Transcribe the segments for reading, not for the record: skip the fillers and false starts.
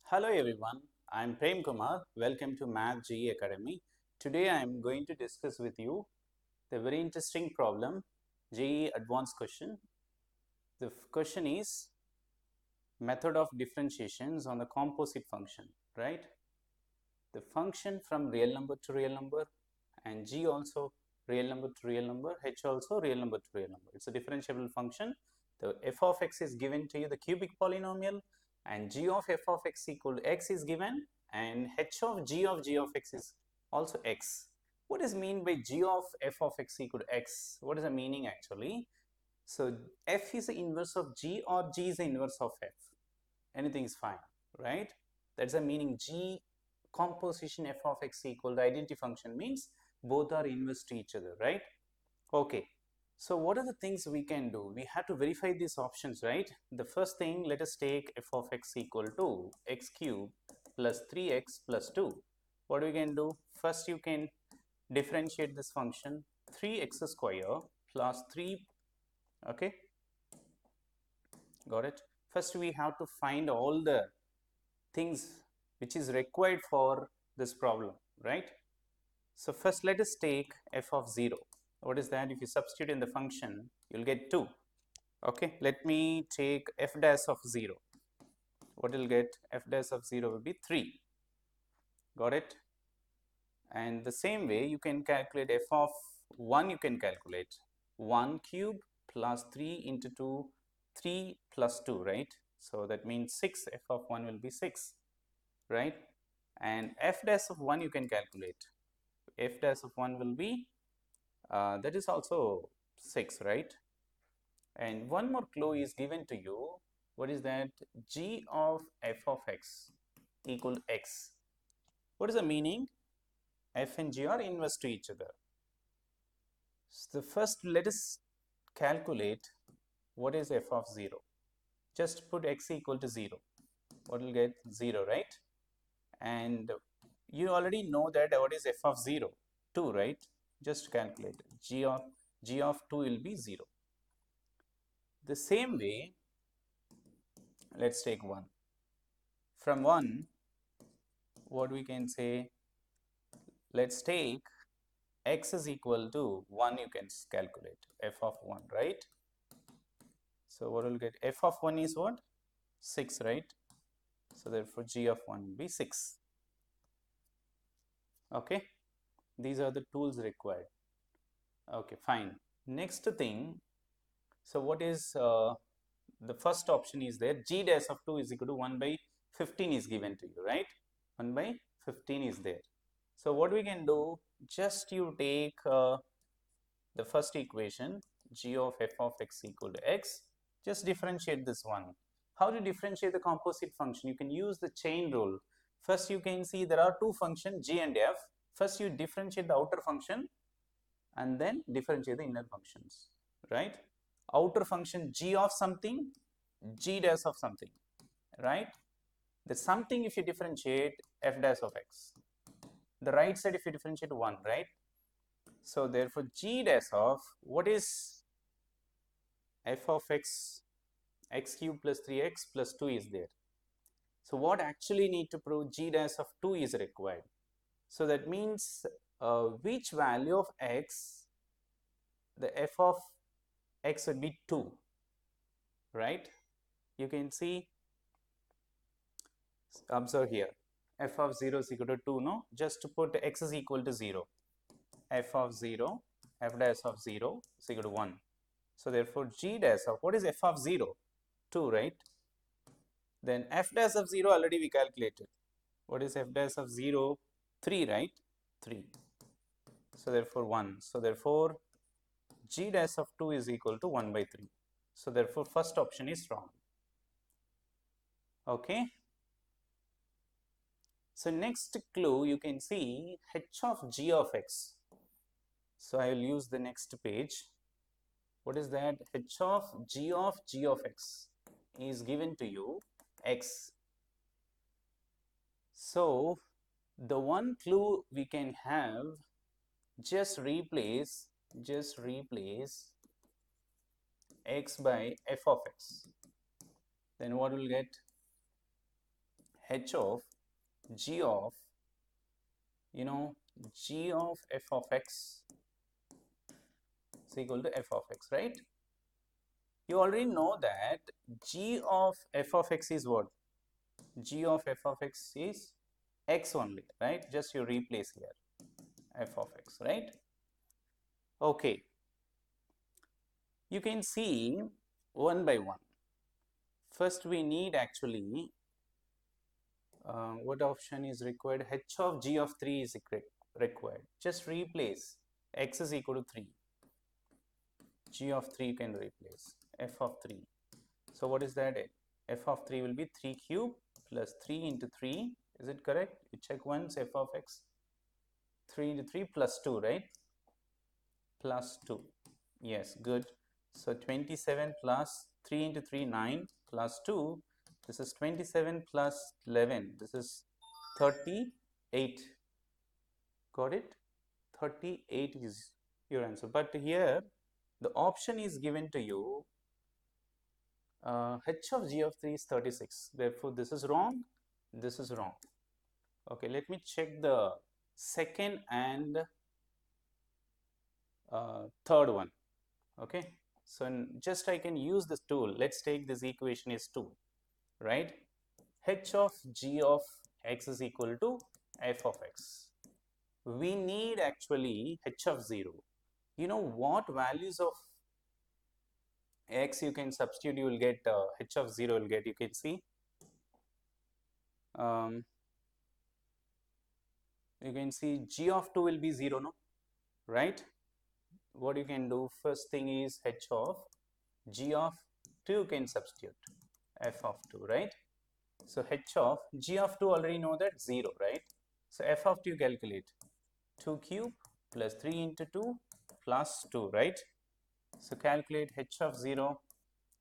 Hello everyone, I am Prem Kumar. Welcome to Math JEE Academy. Today I am going to discuss with you the very interesting problem, JEE advanced question. The question is method of differentiations on the composite function, right? The function from real number to real number and G also real number to real number, H also real number to real number. It's a differentiable function. The f of x is given to you, the cubic polynomial, and g of f of x equal to x is given, and h of g of x is also x. What is mean by g of f of x equal to x? What is the meaning actually? So f is the inverse of g or g is the inverse of f. Anything is fine, right? That's the meaning. G composition f of x equal to identity function means both are inverse to each other, right? Okay. So what are the things we can do? We have to verify these options, right? The first thing, let us take f of x equal to x cube plus 3x plus 2. What we can do? First you can differentiate this function 3x square plus 3, okay? Got it? First we have to find all the things which is required for this problem, right? So first let us take f of 0. What is that? If you substitute in the function, you'll get 2. Okay, let me take f dash of 0. What will get? F dash of 0 will be 3. Got it? And the same way you can calculate f of 1, you can calculate 1 cube plus 3 into 2, 3 plus 2, right? So that means 6, f of 1 will be 6, right? And f dash of 1 you can calculate. F dash of 1 will be, that is also 6, right? And one more clue is given to you. What is that? G of f of x equal to x. What is the meaning? F and g are inverse to each other. So first let us calculate what is f of 0. Just put x equal to 0. What will get? 0, right? And you already know that what is f of 0? 2, right? Just calculate. G of 2 will be 0. The same way, let's take 1. From 1, what we can say, let's take x is equal to 1, you can calculate f of 1, right? So what will get? F of 1 is what? 6, right? So therefore g of 1 will be 6. Okay, these are the tools required. Okay, fine. Next thing, so what is the first option is there, g dash of 2 is equal to 1 by 15 is given to you, right? 1 by 15 is there. So what we can do, just you take the first equation, g of f of x equal to x, just differentiate this one. How to differentiate the composite function? You can use the chain rule. First you can see there are two functions, g and f. First you differentiate the outer function and then differentiate the inner functions, right? Outer function g of something, g dash of something, right? The something if you differentiate f dash of x. The right side if you differentiate 1, right? So therefore g dash of what is f of x, x cube plus 3x plus 2 is there. So what actually need to prove? G dash of 2 is required. So that means which value of x, the f of x would be 2, right? You can see, observe here, f of 0 is equal to 2, no? Just to put x is equal to 0. F of 0, f dash of 0 is equal to 1. So therefore g dash of, what is f of 0? 2, right? Then f dash of 0 already we calculated. What is f dash of 0? 3, right? 3. So therefore 1. So therefore g dash of 2 is equal to 1 by 3. So therefore first option is wrong. Okay. So next clue you can see h of g of x. So I will use the next page. What is that? H of g of x is given to you x. So the one clue we can have, just replace x by f of x. Then what will get? h of g of, g of f of x is equal to f of x, right? You already know that g of f of x is what? G of f of x is x only, right? Just you replace here f of x, right? Okay. You can see one by one. First, we need actually what option is required? H of g of 3 is required. Just replace x is equal to 3. G of 3 you can replace f of 3. So what is that? F of 3 will be 3 cube plus 3 into 3. Is it correct? You check once. F of x 3 into 3 plus 2, right? Plus 2. Yes, good. So 27 plus 3 into 3, 9 plus 2. This is 27 plus 11. This is 38. Got it? 38 is your answer. But here the option is given to you. H of g of 3 is 36. Therefore, this is wrong. This is wrong. Okay, let me check the second and third one. Okay, so just I can use this tool. Let's take this equation is 2, right? H of g of x is equal to f of x. We need actually h of 0. You know what values of x you can substitute, you will get h of 0 will get, you can see. You can see g of 2 will be 0, no? Right? What you can do, first thing is h of g of 2 you can substitute f of 2, right? So h of g of 2 already know that 0, right? So f of 2 you calculate 2 cube plus 3 into 2 plus 2, right? So calculate h of 0.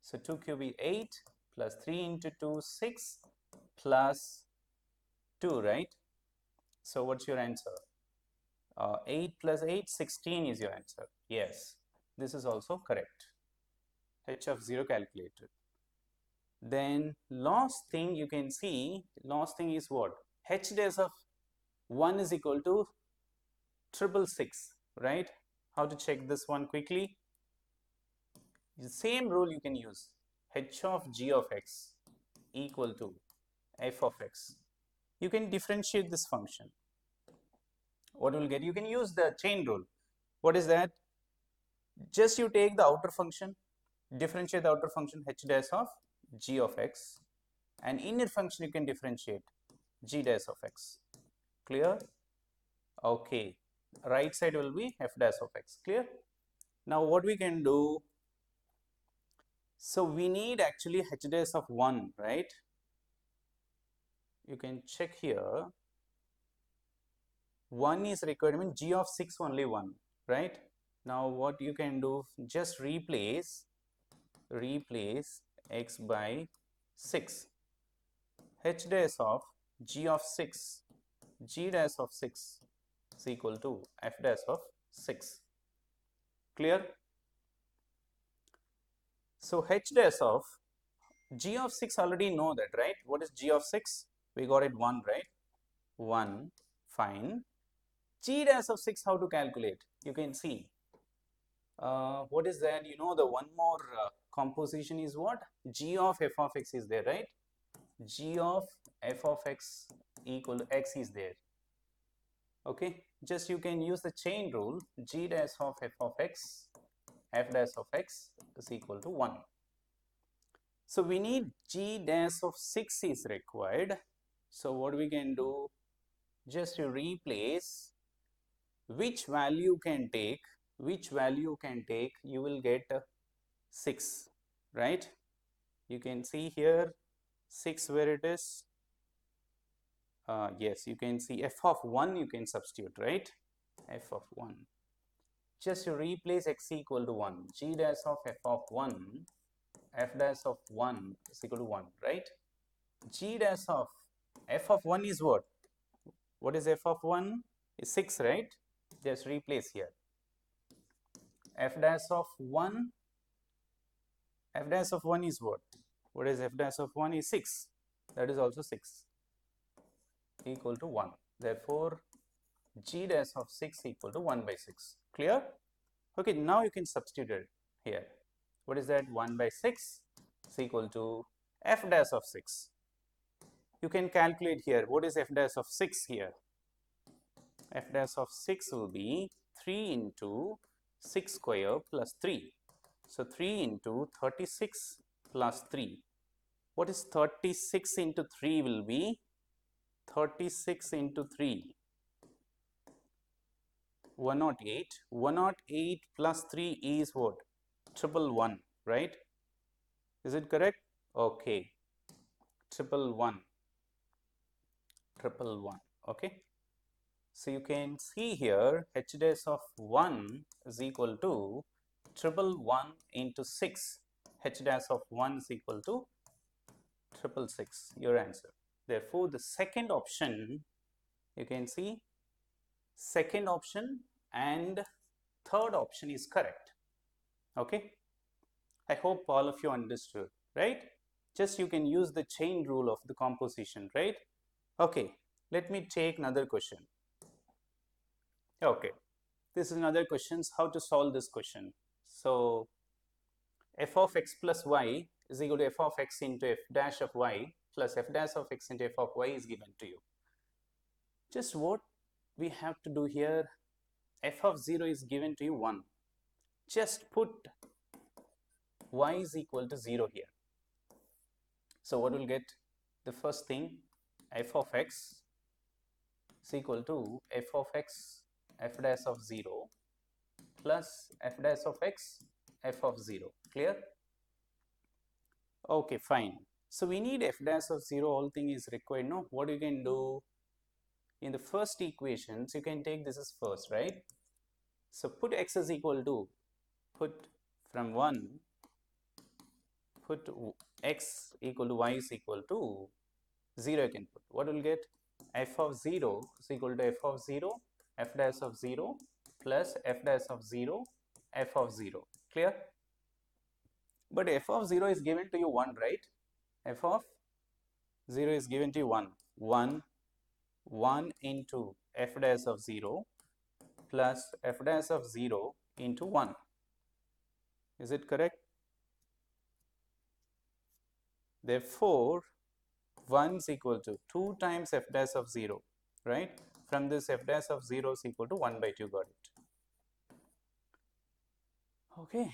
So 2 cube is 8 plus 3 into 2 6 plus 2, right? So what's your answer? 8 plus 8, 16 is your answer. Yes, this is also correct. H of 0 calculated. Then last thing you can see, last thing is what? H dash of 1 is equal to 666, right? How to check this one quickly? The same rule you can use. H of g of x equal to f of x. You can differentiate this function. What will get? You can use the chain rule. What is that? Just you take the outer function, differentiate the outer function h dash of g of x, and inner function you can differentiate g dash of x. Clear? Okay. Right side will be f dash of x. Clear? Now what we can do? So we need actually h dash of 1, right? You can check here. 1 is required, I mean g of 6 only 1, right? Now what you can do, just replace x by 6. H dash of g of 6, g dash of 6 is equal to f dash of 6. Clear? So h dash of g of 6 already know that, right? What is g of 6? We got it 1, right? 1, fine. G dash of 6, how to calculate? You can see. What is that? You know, the one more composition is what? G of f of x is there, right? G of f of x equal to x is there. Okay, just you can use the chain rule. G dash of f of x, f dash of x is equal to 1. So we need g dash of 6 is required. So what we can do? Just you replace which value can take, you will get 6, right? You can see here 6 where it is. Yes, you can see f of 1 you can substitute, right? F of 1. Just you replace x equal to 1. G dash of f of 1, f dash of 1 is equal to 1, right? G dash of f of 1 is what? What is f of 1? Is 6, right? Just replace here. F dash of 1, f dash of 1 is what? What is f dash of 1 is 6. That is also 6. equal to 1. Therefore, g dash of 6 equal to 1 by 6. Clear? Okay, now you can substitute it here. What is that? 1 by 6 is equal to f dash of 6. You can calculate here. What is f dash of 6 here? F dash of 6 will be 3 into 6 square plus 3. So 3 into 36 plus 3. What is 36 into 3 will be? 36 into 3. 108. 108 plus 3 is what? 111, right? Is it correct? Okay. 111. 111. Okay. So you can see here h dash of 1 is equal to 111 into 6. H dash of 1 is equal to 666. Your answer. Therefore, the second option, you can see second option and third option is correct. Okay. I hope all of you understood, right? Just you can use the chain rule of the composition, right? Okay. Let me take another question. Okay, this is another question, how to solve this question. So f of x plus y is equal to f of x into f dash of y plus f dash of x into f of y is given to you. Just what we have to do here, f of 0 is given to you 1. Just put y is equal to 0 here. So what will get? The first thing, f of x is equal to f of x f dash of 0 plus f dash of x f of 0. Clear? Okay, fine. So we need f dash of 0, all thing is required. No, what you can do in the first equations, you can take this as first, right? So put x is equal to, put from 1, put x equal to y is equal to 0 you can put. What will get? F of 0 is equal to f of 0 f dash of 0 plus f dash of 0 f of 0. Clear? But f of 0 is given to you 1, right? F of 0 is given to you 1. 1 into f dash of 0 plus f dash of 0 into 1. Is it correct? Therefore, 1 is equal to 2 times f dash of 0, right? From this, f dash of 0 is equal to 1 by 2, got it. Okay,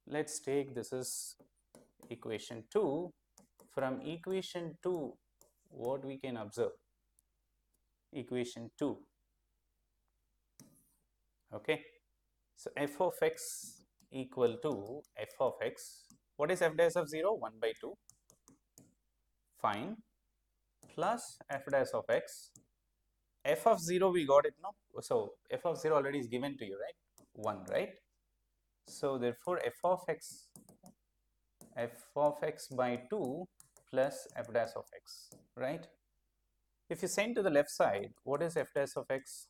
let's take this is equation 2. From equation 2, what we can observe? Equation 2. Okay, so f of x equal to f of x. What is f dash of 0? 1 by 2. Fine. Plus f dash of x. F of 0 we got it, no? So f of 0 already is given to you, right? 1, right? So therefore f of x by 2 plus f dash of x, right? If you send to the left side, what is f dash of x?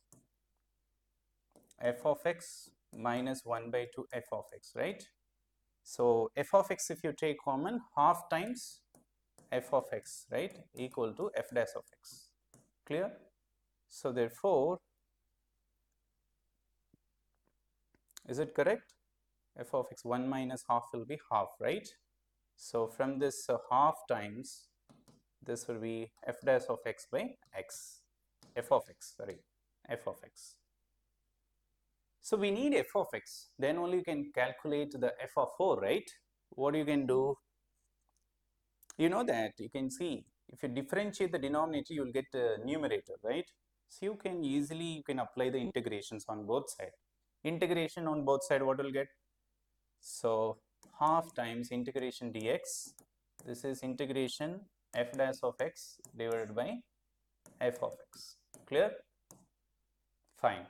F of x minus 1 by 2 f of x, right? So f of x, if you take common, half times f of x, right, equal to f dash of x. Clear? So therefore, is it correct? F of x 1 minus half will be half, right? So from this half times, this will be f dash of x by x. F of x, sorry, f of x. So we need f of x, then only you can calculate the f of 4, right? What you can do? You know that you can see if you differentiate the denominator, you will get the numerator, right? So you can easily apply the integrations on both sides. Integration on both sides, what will get? So half times integration dx. This is integration f dash of x divided by f of x. Clear? Fine.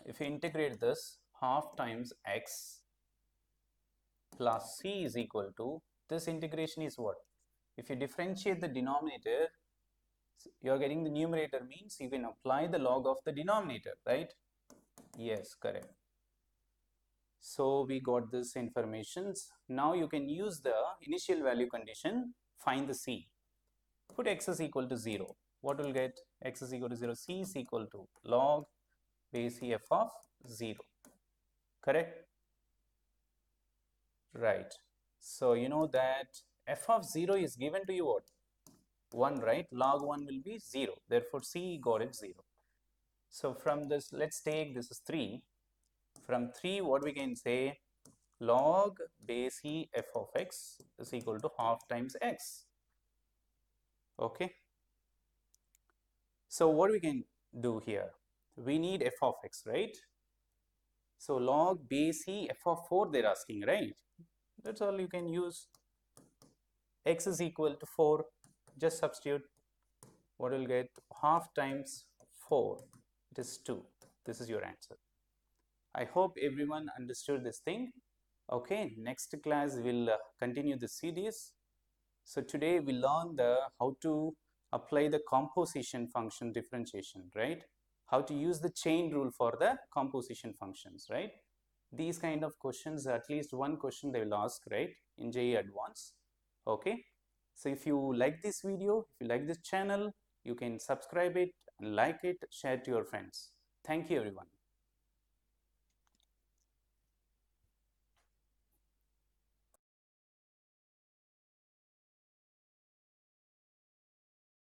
If you integrate this, half times x plus c is equal to, this integration is what? If you differentiate the denominator, you are getting the numerator, means you can apply the log of the denominator, right? Yes, correct. So we got this informations. Now you can use the initial value condition, find the c. Put x is equal to 0. what will get? X is equal to 0. C is equal to log base E f of 0. Correct? Right. So you know that f of 0 is given to you what? 1, right? Log 1 will be 0. Therefore, C got it 0. So from this, let's take this is 3. From 3, what we can say? Log base E f of x is equal to half times x. Okay. So what we can do here? We need f of x, right? So log base E f of 4 they're asking, right? That's all you can use. X is equal to 4. Just substitute. What will get? Half times 4. It is 2. This is your answer. I hope everyone understood this thing. Okay, next class we'll continue the series. So today we learned how to apply the composition function differentiation, right? How to use the chain rule for the composition functions, right? These kind of questions, at least one question they will ask, right, in JEE Advanced. Okay, so if you like this video, if you like this channel, you can subscribe it, like it, share to your friends. Thank you everyone.